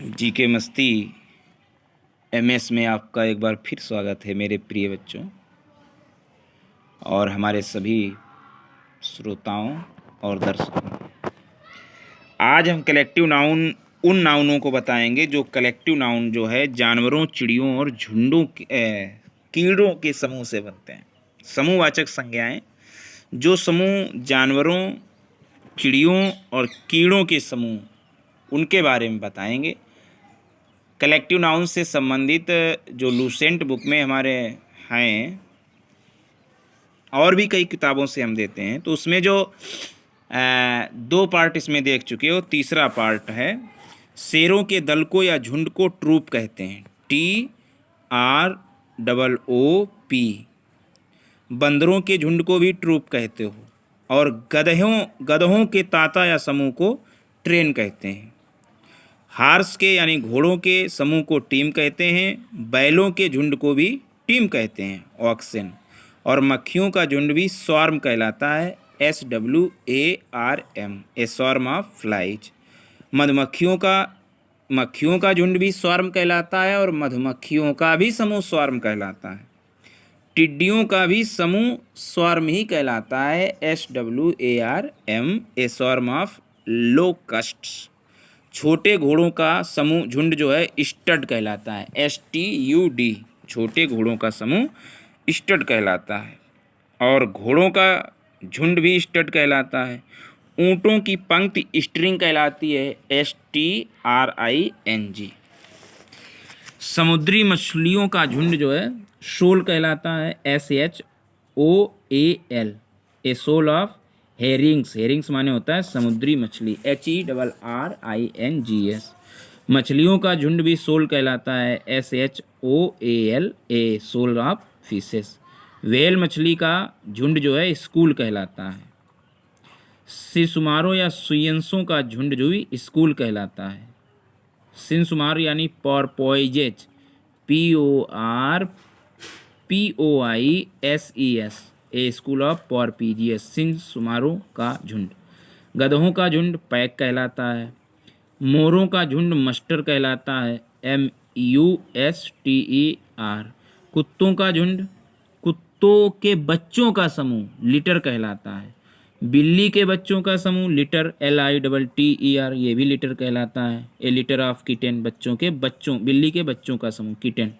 GK मस्ती MS में आपका एक बार फिर स्वागत है मेरे प्रिय बच्चों और हमारे सभी श्रोताओं और दर्शकों। आज हम कलेक्टिव नाउन उन नाउनों को बताएंगे जो कलेक्टिव नाउन जो है जानवरों, चिड़ियों और झुंडों कीड़ों के समूह से बनते हैं। समूहवाचक संज्ञाएं जो समूह जानवरों, चिड़ियों और कीड़ों के समूह उनके बारे में बताएंगे। कलेक्टिव नाउन से संबंधित जो लूसेंट बुक में हमारे हैं और भी कई किताबों से हम देते हैं, तो उसमें जो दो पार्ट इसमें देख चुके हो। तीसरा पार्ट है शेरों के दल को या झुंड को ट्रूप कहते हैं, TROOP। बंदरों के झुंड को भी ट्रूप कहते हो और गधों के ताता या समूह को ट्रेन कहते हैं। हार्स के यानी घोड़ों के समूह को टीम कहते हैं। बैलों के झुंड को भी टीम कहते हैं, ऑक्सन। और मक्खियों का झुंड भी स्वार्म कहलाता है, SWARM, A swarm of flies. मक्खियों का झुंड भी स्वार्म कहलाता है और मधुमक्खियों का भी समूह स्वार्म कहलाता है। टिड्डियों का भी समूह स्वार्म ही कहलाता है, SWARM, ए स्वार्म ऑफ लोकस्ट्स। छोटे घोड़ों का समूह झुंड जो है स्टड कहलाता है, STUD। छोटे घोड़ों का समूह स्टड कहलाता है और घोड़ों का झुंड भी स्टड कहलाता है। ऊँटों की पंक्ति स्ट्रिंग कहलाती है, STRING। समुद्री मछलियों का झुंड जो है शोल कहलाता है, SHOAL, a shoal of herrings. Herrings माने होता है समुद्री मछली, HERRINGS। मछलियों का झुंड भी सोल कहलाता है, SHOAL, a shoal of fishes. Whale मछली का झुंड जो है स्कूल कहलाता है। सिसुमारों या सुयंसों का झुंड जो भी स्कूल कहलाता है। सिंसुमार यानी पोर्पोइजेज, PORPOISES, ए स्कूल ऑफ पॉर्पीजियस। सिंसुमारों का झुंड। गधों का झुंड पैक कहलाता है। मोरों का झुंड मस्टर कहलाता है, MUSTER। कुत्तों का झुंड, कुत्तों के बच्चों का समूह लिटर कहलाता है। बिल्ली के बच्चों का समूह लिटर, LITTER, ये भी लिटर कहलाता है, ए लिटर ऑफ किटेन। बिल्ली के बच्चों का समूह किटेन।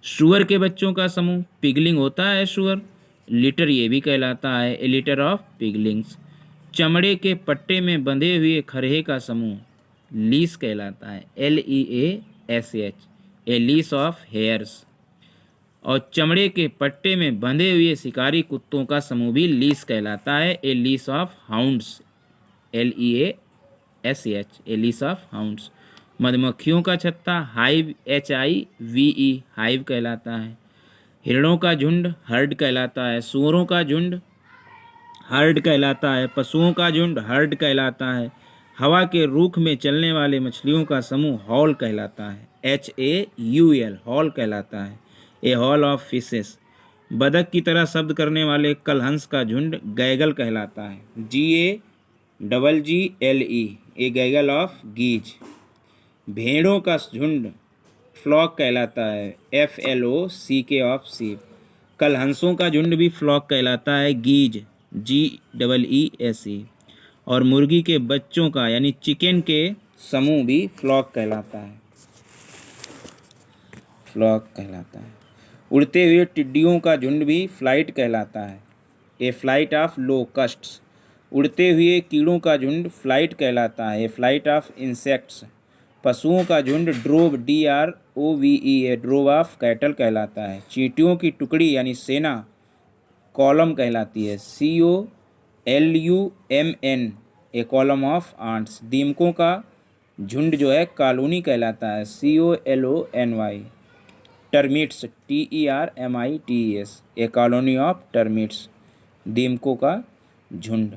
शुअर के बच्चों का समूह पिगलिंग होता है, शुअर, लिटर ये भी कहलाता है, ए लिटर ऑफ पिगलिंग्स। चमड़े के पट्टे में बंधे हुए खरहे का समूह लीस कहलाता है, LEASH, a leash of hairs. और चमड़े के पट्टे में बंधे हुए शिकारी कुत्तों का समूह भी लीस कहलाता है, a leash of hounds, LEASH, a leash of hounds. मधुमक्खियों का छत्ता हाइव, HIVE, हाइव कहलाता है। हिरणों का झुंड हर्ड कहलाता है। सूअरों का झुंड हर्ड कहलाता है। पशुओं का झुंड हर्ड कहलाता है। हवा के रुख में चलने वाले मछलियों का समूह हॉल कहलाता है, HAUL, हॉल कहलाता है, ए हॉल ऑफ फिशेस। बदक की तरह शब्द करने वाले कलहंस का झुंड गैगल कहलाता है, GAGGLE, ए गैगल ऑफ गीज। भेड़ों का झुंड फ्लॉक कहलाता है, FLOCK ऑफ सीप। कलहंसों का झुंड भी फ्लॉक कहलाता है, गीज, GEESE। और मुर्गी के बच्चों का यानी चिकन के समूह भी फ्लॉक कहलाता है, उड़ते हुए टिड्डियों का झुंड भी फ्लाइट कहलाता है, ए फ्लाइट ऑफ लोकस्ट्स। उड़ते हुए कीड़ों का झुंड फ्लाइट कहलाता है, ए फ्लाइट ऑफ इंसेक्ट्स। पशुओं का झुंड drove, DROVE, drove of cattle कहलाता है। चींटियों की टुकड़ी यानी सेना कॉलम कहलाती है, COLUMN, a column of ants. दीमकों का झुंड जो है कॉलोनी कहलाता है, COLONY। Termites, TERMITES, a colony of termites. दीमकों का झुंड।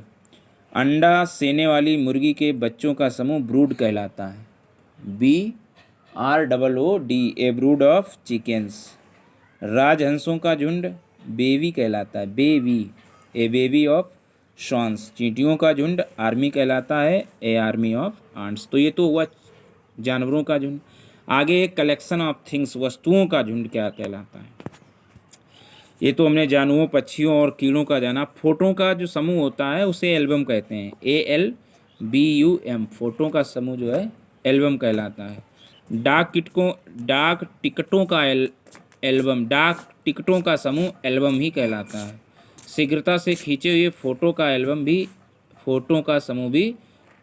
अंडा सेने वाली मुर्गी के बच्चों का समूह ब्रूड कहलाता है, BROOD, a brood of chickens. राजहंसों का झुंड बेवी कहलाता है, बेवी, ए बेबी ऑफ शॉन्स। चींटियों का झुंड आर्मी कहलाता है, ए आर्मी ऑफ आंट्स। तो ये तो हुआ जानवरों का झुंड। आगे कलेक्शन ऑफ थिंग्स, वस्तुओं का झुंड क्या कहलाता है? ये तो हमने जानवरों, पक्षियों और कीड़ों का जाना। फोटो का जो समूह होता है उसे एल्बम कहते हैं, ALBUM। फोटो का समूह जो है एल्बम कहलाता है। डाक टिकटों का एल्बम, डाक टिकटों का समूह एल्बम ही कहलाता है। शीघ्रता से खींचे हुए फोटो का एल्बम भी, फोटो का समूह भी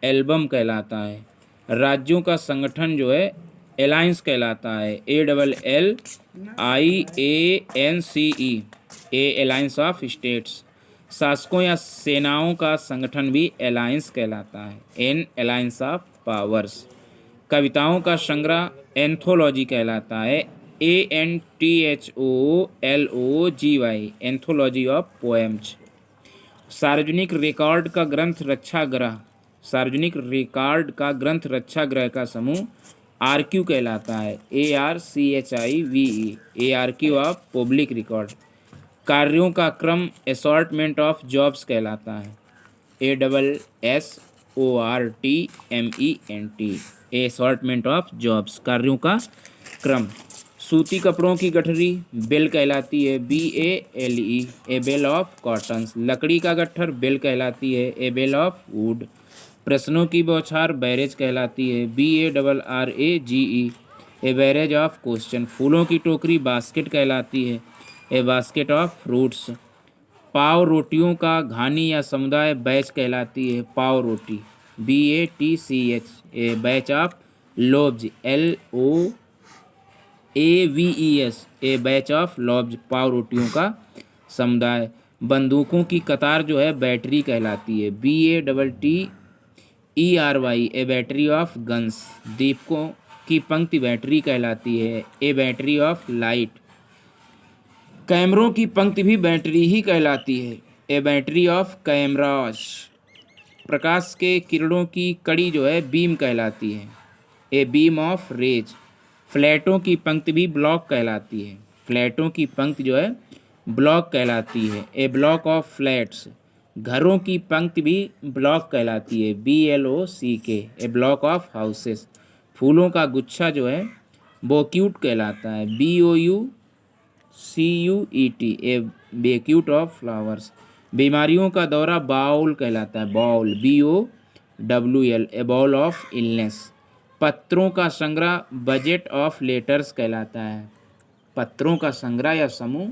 एल्बम कहलाता है। राज्यों का संगठन जो है अलायंस कहलाता है, ALLIANCE, अलायंस ऑफ स्टेट्स। शासकों या सेनाओं का संगठन भी अलायंस कहलाता है, एन अलायंस ऑफ पावर्स। कविताओं का संग्रह एंथोलॉजी कहलाता है, ANTHOLOGY, एंथोलॉजी ऑफ पोएम्स। सार्वजनिक रिकॉर्ड का ग्रंथ रक्षागृह, सार्वजनिक रिकॉर्ड का ग्रंथ रक्षागृह का समूह RQ कहलाता है, ARCHIVE, ARQ of public record. कार्यों का क्रम असॉर्टमेंट ऑफ जॉब्स कहलाता है, ASSORTMENT, असॉर्टमेंट ऑफ जॉब्स, कार्यों का क्रम। सूती कपड़ों की गठरी बेल कहलाती है, BALE, a bale of cottons. लकड़ी का गट्ठर बेल कहलाती है, ए बेल ऑफ वुड। प्रश्नों की बौछार बैरेज कहलाती है, BARRAGE, a barrage of question. फूलों की टोकरी बास्केट कहलाती है, ए बास्केट ऑफ फ्रूट्स। पाव रोटियों का घानी या समुदाय बैच कहलाती है, पाव रोटी, BATCH, a batch of loaves, LOAVES, a batch of loaves, पाव रोटियों का समुदाय। बंदूकों की कतार जो है बैटरी कहलाती है, BATTERY, a battery of guns. दीपकों की पंक्ति बैटरी कहलाती है, ए बैटरी ऑफ लाइट। कैमरों की पंक्ति भी बैटरी ही कहलाती है, ए बैटरी ऑफ कैमराज। प्रकाश के किरणों की कड़ी जो है बीम कहलाती है, ए बीम ऑफ रेज। फ्लैटों की पंक्ति भी ब्लॉक कहलाती है, फ्लैटों की पंक्ति जो है ब्लॉक कहलाती है, ए ब्लॉक ऑफ फ्लैट्स। घरों की पंक्ति भी ब्लॉक कहलाती है, BLOCK, a block of houses. फूलों का गुच्छा जो है बोक्यूट कहलाता है, BOUCUET, a bouquet of flowers. बीमारियों का दौरा बाउल कहलाता है, bowl, BOWL, a bowl of illness. पत्रों का संग्रह बजेट ऑफ लेटर्स कहलाता है, पत्रों का संग्रह या समूह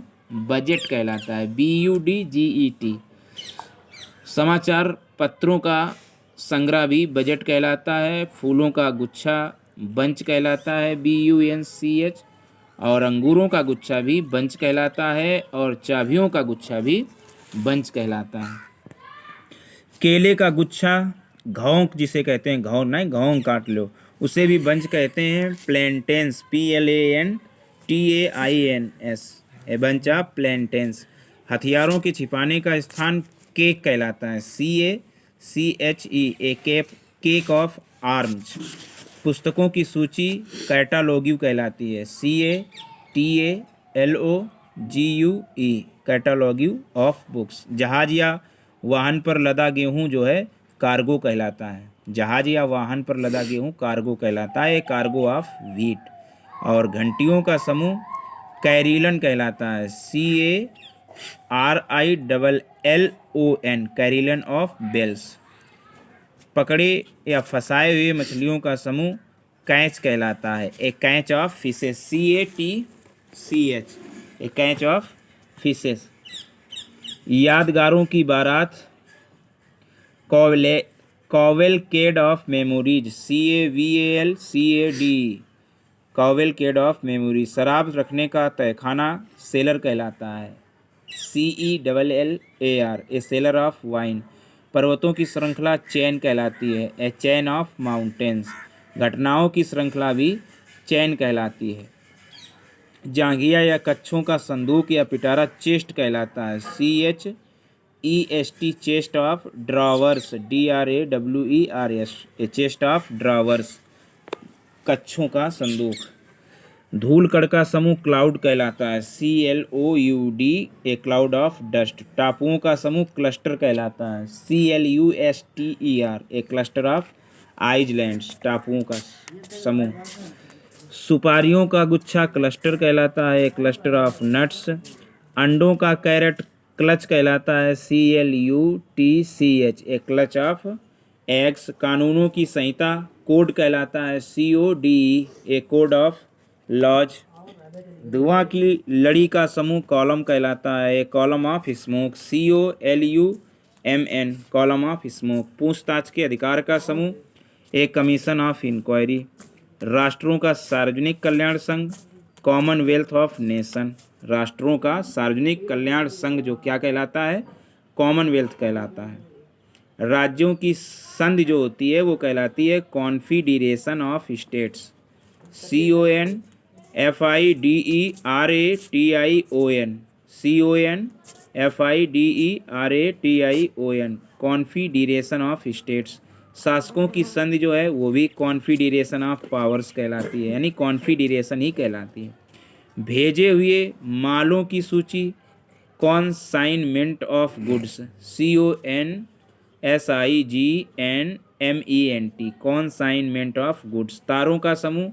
बजेट कहलाता है, BUDGET। समाचार पत्रों का संग्रह भी बजट कहलाता है। फूलों का गुच्छा बंच कहलाता है, BUNCH। और अंगूरों का गुच्छा भी बंच कहलाता है, और चाबियों का गुच्छा भी बंच कहलाता है। केले का गुच्छा, घौंक जिसे कहते हैं, घौं नहीं, घौंक काट लो, उसे भी बंच कहते हैं। प्लेंटेन्स, PLANTAINS, ए बंच ऑफ प्लेंटेन्स। हथियारों के छिपाने का स्थान केक कहलाता है, CACHE, A cake of arms. पुस्तकों की सूची कैटालॉग्यू कहलाती है, CATALOGUE, कैटालॉग्यू ऑफ बुक्स। जहाज या वाहन पर लदा गेहूं जो है कार्गो कहलाता है, जहाज या वाहन पर लदा गेहूं कार्गो कहलाता है, कार्गो ऑफ व्हीट। और घंटियों का समूह कैरिलन कहलाता है, CARILLON, कैरिलन ऑफ बेल्स। पकड़े या फंसाए हुए मछलियों का समूह कैच कहलाता है, a catch of fishes, CATCH, a catch of fishes. यादगारों की बारात cavalcade of memories, CAVALCAD, cavalcade of memory. शराब रखने का तहखाना सेलर कहलाता है, CELLAR, a cellar of wine. पर्वतों की श्रृंखला चेन कहलाती है, ए चेन ऑफ माउंटेन्स। घटनाओं की श्रृंखला भी चेन कहलाती है। जांघिया या कच्छों का संदूक या पिटारा चेस्ट कहलाता है, CHEST, chest of drawers, DRAWERS, a chest of drawers, कच्छों का संदूक। धूल कण का समूह क्लाउड कहलाता है, CLOUD, a cloud of dust. टापुओं का समूह क्लस्टर कहलाता है, CLUSTER, a cluster of islands टापुओं का समूह। सुपारियों का गुच्छा क्लस्टर कहलाता है, क्लस्टर ऑफ नट्स। अंडों का कैरेट क्लच कहलाता है, CLUTCH, a clutch of eggs. कानूनों की संहिता कोड कहलाता है, CODE, a code of laws. धुआं की लड़ी का समूह कॉलम कहलाता है, a column of smoke, COLUMN, column of smoke. पूछताछ के अधिकार का समूह, ए कमीशन ऑफ इंक्वायरी। राष्ट्रों का सार्वजनिक कल्याण संघ, कॉमनवेल्थ ऑफ नेशन। राष्ट्रों का सार्वजनिक कल्याण संघ जो क्या कहलाता है, कॉमनवेल्थ कहलाता है। राज्यों की संधि जो होती है वो कहलाती है confederation of states, CONFEDERATION, confederation of states. शासकों की संधि जो है वो भी कॉन्फिडरेशन ऑफ पावर्स कहलाती है, यानी कॉन्फिडरेशन ही कहलाती है। भेजे हुए मालों की सूची, consignment of goods, CONSIGNMENT, consignment of goods. तारों का समूह,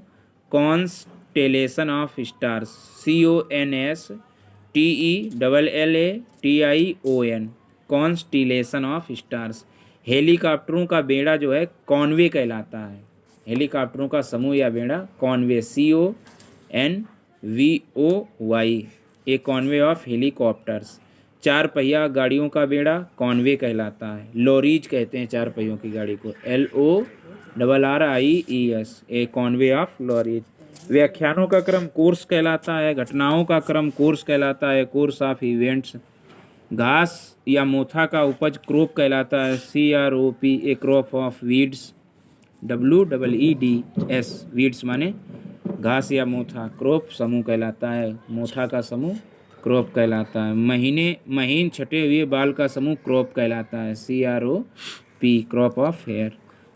constellation of stars, CONSTELLATION, constellation of stars. हेलीकॉप्टरों का बेड़ा जो है कॉनवे कहलाता है, हेलीकॉप्टरों का समूह या बेड़ा Conway, CONVOY, A Conway of helicopters. चार पहिया गाड़ियों का बेड़ा कॉनवे कहलाता है, लॉरीज कहते हैं चार पहियों की गाड़ी को, LORRIES, A Conway of lorries. व्याख्यानों का क्रम कोर्स कहलाता है, घटनाओं का क्रम कोर्स कहलाता है, कोर्स ऑफ इवेंट्स। घास या मोथा का उपज क्रोप कहलाता है, CROP, A crop of weeds, WEEDS, weeds माने घास या मोथा। क्रोप समूह कहलाता है, मोथा का समूह क्रॉप कहलाता है। महीन छटे हुए बाल का समूह क्रॉप कहलाता है, CROP, क्रॉप ऑफ हेयर।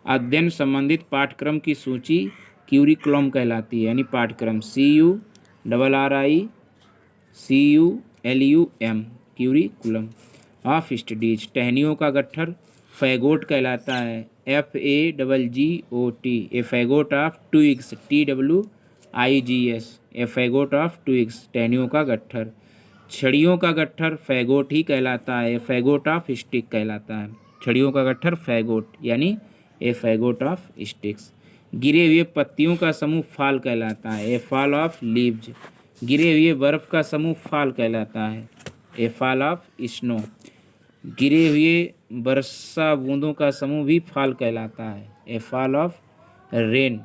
अध्ययन संबंधित पाठ्यक्रम की सूची क्यूरिकुलम कहलाती है, यानी पाठ्यक्रम, CURRICULUM, क्यूरिकुलम ऑफ स्टडीज। टहनियों का गट्ठर फैगोट कहलाता है, FAGGOT, a faggot of twigs, TWIGS, a faggot of twigs, टहनियों का गट्ठर। छड़ियों का गट्ठर फैगोट ही कहलाता है, फैगोट ऑफ स्टिक कहलाता है। छड़ियों का गट्ठर फैगोट, यानी ए फैगोट ऑफ स्टिक्स। गिरे हुए पत्तियों का समूह फाल कहलाता है, ए फॉल ऑफ लीव्स। गिरे हुए बर्फ का समूह फाल कहलाता है, ए फॉल ऑफ स्नो। गिरे हुए वर्षा बूंदों का समूह भी फाल कहलाता है, ए फॉल ऑफ रेन।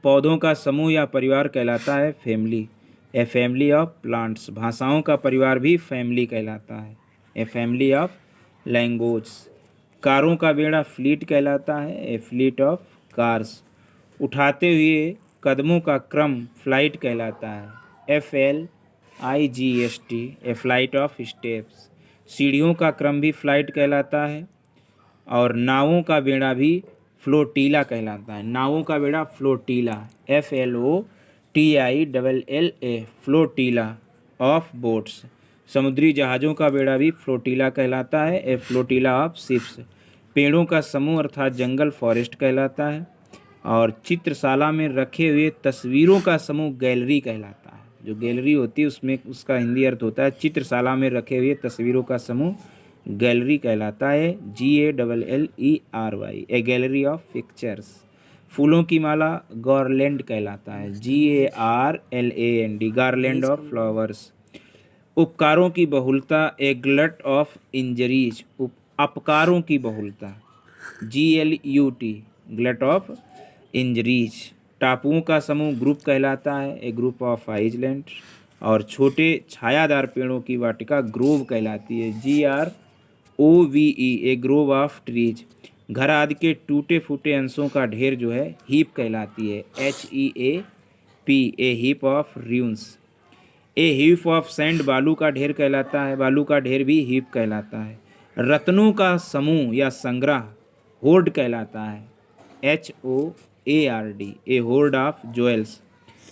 पौधों का समूह या परिवार कहलाता है family, a family of plants. भाषाओं का परिवार भी फैमिली कहलाता है, ए फैमिली ऑफ लैंग्वेज। कारों का बेड़ा फ्लीट कहलाता है, ए फ्लीट ऑफ कार्स। उठाते हुए कदमों का क्रम फ्लाइट कहलाता है, FLIGST, A flight of steps. सीढ़ियों का क्रम भी फ्लाइट कहलाता है। और नावों का बेड़ा भी फ्लोटीला कहलाता है, नावों का बेड़ा फ्लोटीला, FLOTILLA, फ्लोटीला ऑफ बोट्स। समुद्री जहाज़ों का बेड़ा भी फ्लोटीला कहलाता है, ए फ्लोटीला ऑफ शिप्स। पेड़ों का समूह अर्थात जंगल फॉरेस्ट कहलाता है। और चित्रशाला में रखे हुए तस्वीरों का समूह गैलरी कहलाता है। जो गैलरी होती है उसमें उसका हिंदी अर्थ होता है चित्रशाला में रखे हुए तस्वीरों का समूह गैलरी कहलाता है, GALLERY, A gallery of pictures. फूलों की माला गार्लैंड कहलाता है, GARLAND, गार्लैंड ऑफ फ्लावर्स। उपकारों की बहुलता, ए ग्लट ऑफ इंजरीज, अपकारों की बहुलता, GLUT, ग्लट ऑफ इंजरीज। टापुओं का समूह ग्रुप कहलाता है, ए ग्रुप ऑफ आइलैंड। और छोटे छायादार पेड़ों की वाटिका ग्रोव कहलाती है, GROVE, A Grove of trees. घर आदि के टूटे फूटे अंशों का ढेर जो है हीप कहलाती है, HEAP, a heap of ruins. A heap of sand बालू का ढेर कहलाता है, बालू का ढेर भी हीप कहलाता है। रत्नों का समूह या संग्रह होर्ड कहलाता है, HOARD, A horde of jewels.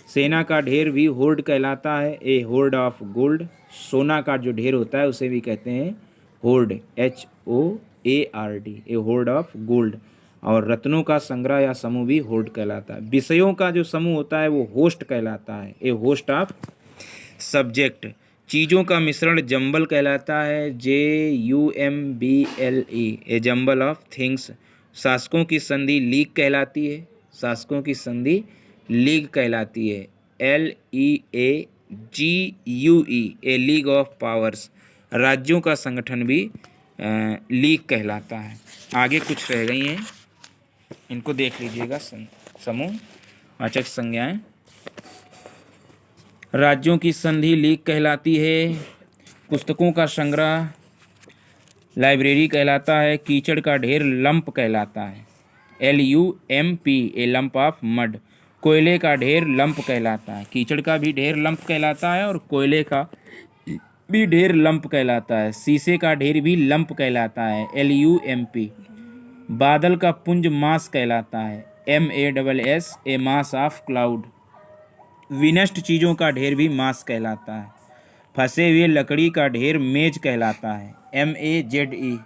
सेना का ढेर भी होर्ड कहलाता है, ए होर्ड ऑफ गोल्ड। सोना का जो ढेर होता है उसे भी कहते हैं horde, HOARD, A horde of gold. और रत्नों का संग्रह या समूह भी होर्ड कहलाता है। विषयों का जो समूह होता है वो होस्ट कहलाता है, ए होस्ट ऑफ सब्जेक्ट। चीज़ों का मिश्रण जंबल कहलाता है, JUMBLE, A jumble of things. शासकों की संधि लीग कहलाती है, शासकों की संधि लीग कहलाती है, LEAGUE, A league of powers. राज्यों का संगठन भी लीग कहलाता है। आगे कुछ रह गई हैं, इनको देख लीजिएगा। समूह वाचक संज्ञाएं। राज्यों की संधि लीग कहलाती है। पुस्तकों का संग्रह लाइब्रेरी कहलाता है। कीचड़ का ढेर लंप कहलाता है, LUMP, A lump of mud. कोयले का ढेर लंप कहलाता है। कीचड़ का भी ढेर लंप कहलाता है और कोयले का भी ढेर लंप कहलाता है। शीशे का ढेर भी लंप कहलाता है, LUMP। बादल का पुंज मास कहलाता है, MASS, A mass of cloud. विनष्ट चीज़ों का ढेर भी मास कहलाता है। फंसे हुए लकड़ी का ढेर मेज कहलाता है, MAZE,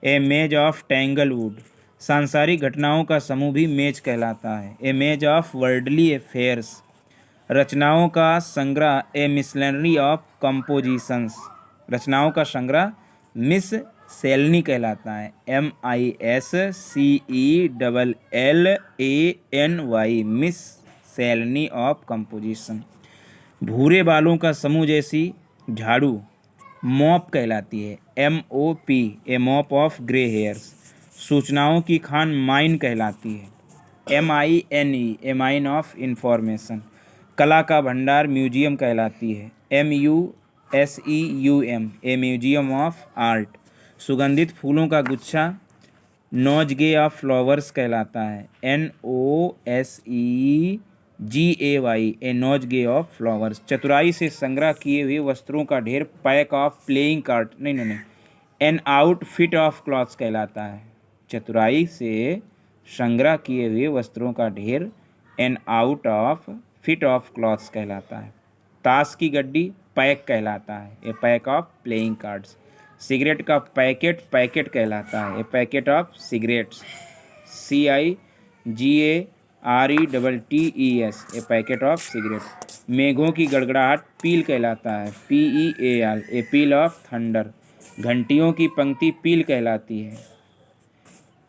ए मेज ऑफ टैंगल वुड। सांसारिक घटनाओं का समूह भी मेज कहलाता है, ए मेज ऑफ वर्ल्डली अफेयर्स। रचनाओं का संग्रह, ए मिसलेनरी ऑफ कंपोजिशंस। रचनाओं का संग्रह मिस सेलनी कहलाता है, MISCELLANY, मिस सेलनी ऑफ कंपोजिशन। भूरे बालों का समूह जैसी झाड़ू मॉप कहलाती है, MOP, A mop of grey hairs. सूचनाओं की खान माइन कहलाती है, MINE, A mine of information. कला का भंडार म्यूजियम कहलाती है, MUSEUM, A museum of art. सुगंधित फूलों का गुच्छा नोजगे ऑफ फ्लावर्स कहलाता है, NOSEGAY, ए नोजगे ऑफ फ्लावर्स। चतुराई से संग्रह किए हुए वस्त्रों का ढेर पैक ऑफ प्लेइंग कार्ड नहीं, एन आउटफिट ऑफ क्लॉथ्स कहलाता है। चतुराई से संग्रह किए हुए वस्त्रों का ढेर an out of fit of clothes कहलाता है। ताश की गड्डी पैक कहलाता है, a pack of playing cards. Cigarette का पैकेट पैकेट कहलाता है, a packet of cigarettes, CIGARETTES, a packet of cigarette. मेघों की गड़गड़ाहट पील कहलाता है, PEAL, a peel of thunder. घंटियों की पंक्ति पील कहलाती है।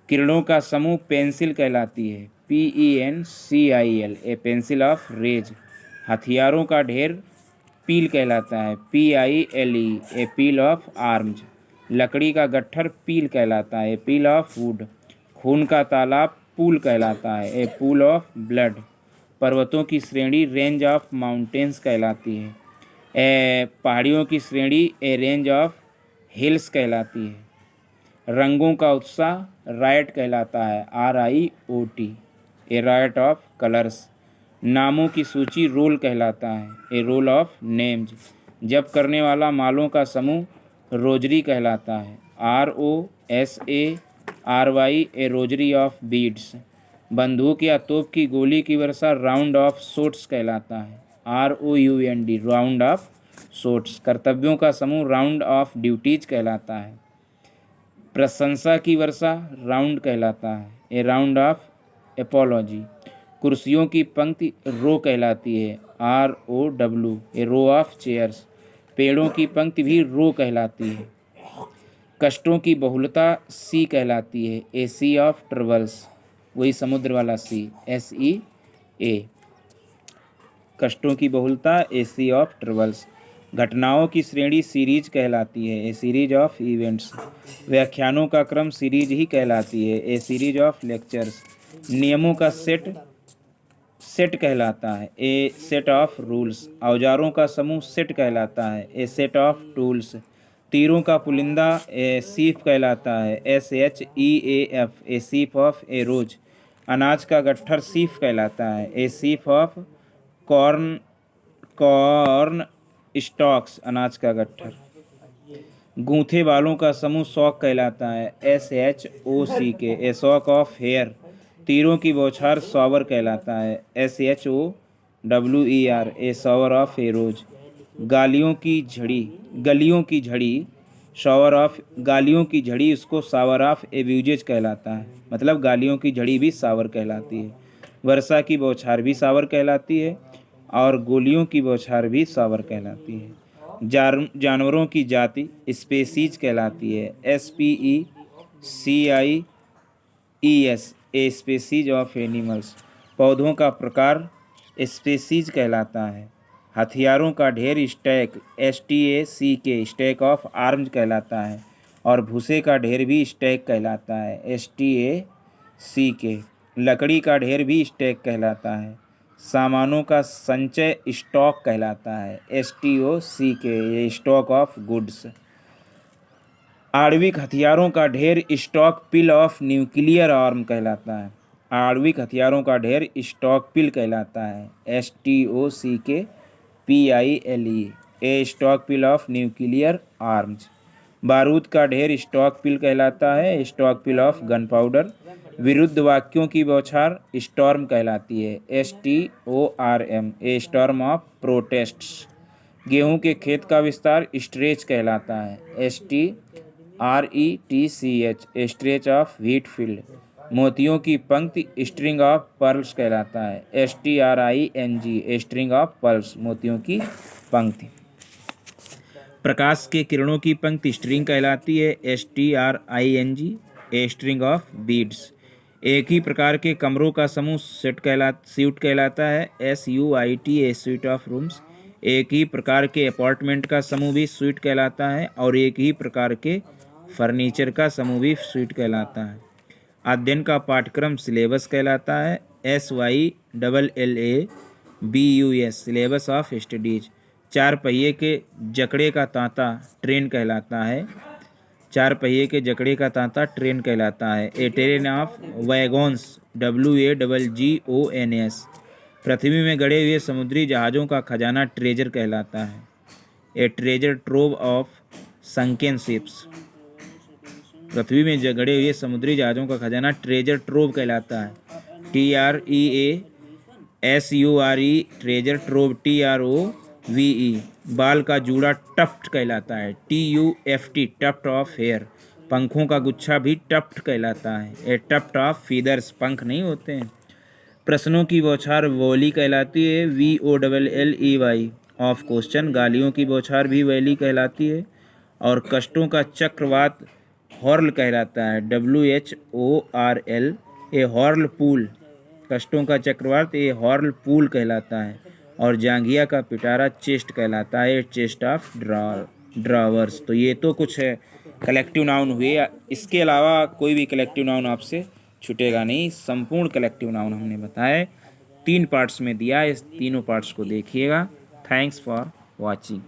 किरणों का समूह पेंसिल कहलाती है, PENCIL, a pencil of rays. हथियारों का ढेर पील कहलाता है, PILE, a peel of arms. लकड़ी का गट्ठर पील कहलाता है, ए पील ऑफ वुड। खून का तालाब पूल कहलाता है, ए पूल ऑफ ब्लड। पर्वतों की श्रेणी रेंज ऑफ माउंटेन्स कहलाती है, पहाड़ियों की श्रेणी ए रेंज ऑफ हिल्स कहलाती है। रंगों का उत्साह रायट कहलाता है, RIOT, A riot of colours. नामों की सूची रोल कहलाता है, ए रोल ऑफ नेम्स। जप करने वाला मालों का समूह रोजरी कहलाता है, ROSARY, A rosary of beads. बंदूक या तोप की गोली की वर्षा राउंड ऑफ शॉट्स कहलाता है, ROUND, राउंड ऑफ शॉट्स। कर्तव्यों का समूह राउंड ऑफ ड्यूटीज कहलाता है। प्रशंसा की वर्षा राउंड कहलाता है, ए राउंड ऑफ एपोलॉजी। कुर्सियों की पंक्ति रो कहलाती है, ROW, a row of chairs. पेड़ों की पंक्ति भी रो कहलाती है। कष्टों की बहुलता सी कहलाती है, ए सी ऑफ ट्रबल्स, वही समुद्र वाला सी, SEA। कष्टों की बहुलता ए सी ऑफ ट्रबल्स। घटनाओं की श्रेणी सीरीज कहलाती है, ए सीरीज ऑफ इवेंट्स। व्याख्यानों का क्रम सीरीज ही कहलाती है, ए सीरीज ऑफ लेक्चर्स। नियमों का सेट सेट कहलाता है, ए सेट ऑफ रूल्स। औजारों का समूह सेट कहलाता है, ए सेट ऑफ टूल्स। तीरों का पुलिंदा ए सीफ कहलाता है, SHEAF, ए सीफ ऑफ ए रोज। अनाज का गट्ठर सीफ कहलाता है, ए सीफ ऑफ कॉर्न स्टॉक्स, अनाज का गट्ठर। गूंथे बालों का समूह शॉक कहलाता है, SHOCK, a shock of hair. तीरों की बौछार सॉवर कहलाता है, SHOWER, a shower of arrows. गलियों की झड़ी शॉवर ऑफ गालियों की झड़ी, उसको शावर ऑफ एब्यूजेज कहलाता है, मतलब गालियों की झड़ी भी शावर कहलाती है। वर्षा की बौछार भी शावर कहलाती है और गोलियों की बौछार भी शावर कहलाती है। जानवरों की जाति स्पेसीज कहलाती है, SPECIES, a species of animals. पौधों का प्रकार स्पेसीज कहलाता है। हथियारों का ढेर stack, STACK, stack of arms कहलाता है और भूसे का ढेर भी स्टैक कहलाता है, STACK। लकड़ी का ढेर भी स्टैक कहलाता है। सामानों का संचय स्टॉक कहलाता है, STOCK, ये स्टॉक ऑफ गुड्स। आणविक हथियारों का ढेर stock pill of nuclear arm कहलाता है। आणविक हथियारों का ढेर स्टॉक पिल कहलाता है, STOCKPILE, A stock pill of nuclear arms. बारूद का ढेर स्टॉक पिल कहलाता है, stock pill of gun powder. विरुद्ध वाक्यों की बौछार स्टॉर्म कहलाती है, STORM, A storm of protests. गेहूं के खेत का विस्तार स्ट्रेच कहलाता है, STRETCH, stretch of wheat field. मोतियों की पंक्ति स्ट्रिंग ऑफ पर्ल्स कहलाता है, STRING, स्ट्रिंग ऑफ पर्ल्स, मोतियों की पंक्ति। प्रकाश के किरणों की पंक्ति स्ट्रिंग कहलाती है, STRING, स्ट्रिंग ऑफ बीड्स। एक ही प्रकार के कमरों का समूह सूट कहलाता है, SUIT, A sweet of rooms. एक ही प्रकार के अपार्टमेंट का समूह भी स्वीट कहलाता है और एक ही प्रकार के फर्नीचर का समूह भी स्वीट कहलाता है। अध्ययन का पाठ्यक्रम सिलेबस कहलाता है, SYLLABUS, सिलेबस ऑफ स्टडीज। चार पहिए के जकड़े का तांता ट्रेन कहलाता है, चार पहिए के जकड़े का तांता ट्रेन कहलाता है। ए ट्रेन ऑफ वैगॉन्स, WAGGONS। पृथ्वी में गड़े हुए समुद्री जहाज़ों का खजाना ट्रेजर कहलाता है, a treasure trove of sunken ships. पृथ्वी में गड़े हुए समुद्री जहाज़ों का खजाना ट्रेजर ट्रोव कहलाता है, TREASURE, ट्रेजर ट्रोव, TROVE। बाल का जूड़ा टफ्ट कहलाता है, TUFT, टफ्ट ऑफ हेयर। पंखों का गुच्छा भी टफ्ट कहलाता है, ए टफ्ट ऑफ फीदर्स, पंख नहीं होते हैं। प्रश्नों की बौछार वॉली कहलाती है, VOLLEY, ऑफ क्वेश्चन। गालियों की बौछार भी वैली कहलाती है और कष्टों का चक्रवात हॉर्ल कहलाता है, WHORL, ए हॉर्ल पूल। कष्टों का चक्रवात ए हॉर्ल पूल कहलाता है और जांघिया का पिटारा चेस्ट कहलाता है, चेस्ट ऑफ ड्रावर्स। तो ये तो कुछ है कलेक्टिव नाउन हुए, इसके अलावा कोई भी कलेक्टिव नाउन आपसे छूटेगा नहीं। संपूर्ण कलेक्टिव नाउन हमने बताए, 3 पार्ट्स में दिया है, इस तीनों पार्ट्स को देखिएगा। Thanks for watching.